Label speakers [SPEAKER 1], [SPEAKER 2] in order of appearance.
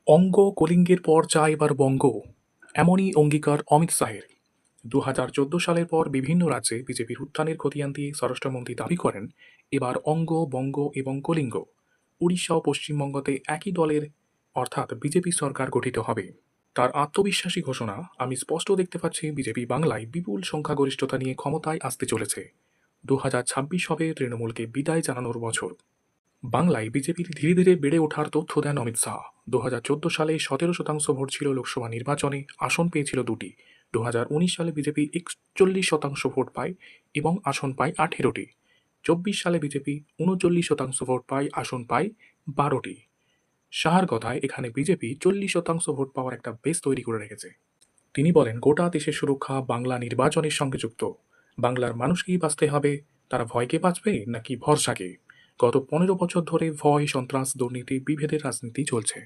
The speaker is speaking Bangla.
[SPEAKER 1] অঙ্গ কলিঙ্গের পর চাই এবার বঙ্গ, এমনই অঙ্গীকার অমিত শাহের। 2014 সালের পর বিভিন্ন রাজ্যে বিজেপির উত্থানের খতিয়ান দিয়ে স্বরাষ্ট্রমন্ত্রী দাবি করেন, এবার অঙ্গ, বঙ্গ এবং কলিঙ্গ, উড়িষ্যা ও পশ্চিমবঙ্গতে একই দলের অর্থাৎ বিজেপি সরকার গঠিত হবে। তার আত্মবিশ্বাসী ঘোষণা, আমি স্পষ্ট দেখতে পাচ্ছি বিজেপি বাংলায় বিপুল সংখ্যাগরিষ্ঠতা নিয়ে ক্ষমতায় আসতে চলেছে। 2026 হবে তৃণমূলকে বিদায় জানানোর বছর। বাংলায় বিজেপির ধীরে ধীরে বেড়ে ওঠার তথ্য দেন অমিত শাহ। 2014 সালে 17% ভোট ছিল লোকসভা নির্বাচনে, আসন পেয়েছিল দুটি। 2019 সালে বিজেপি 41% ভোট পায় এবং আসন পায় 18টি। 24 সালে বিজেপি 39% ভোট পায়, আসন পায় 12টি। শাহর কথায়, এখানে বিজেপি 40% ভোট পাওয়ার একটা বেস তৈরি করে রেখেছে। তিনি বলেন, গোটা দেশের সুরক্ষা বাংলা নির্বাচনের সঙ্গে যুক্ত। বাংলার মানুষকেই বাঁচতে হবে, তারা ভয়কে বাঁচবে নাকি ভরসাকে? গত 15 বছর ধরে ভয়, সন্ত্রাস, দুর্নীতি, বিভেদের রাজনীতি চলছে।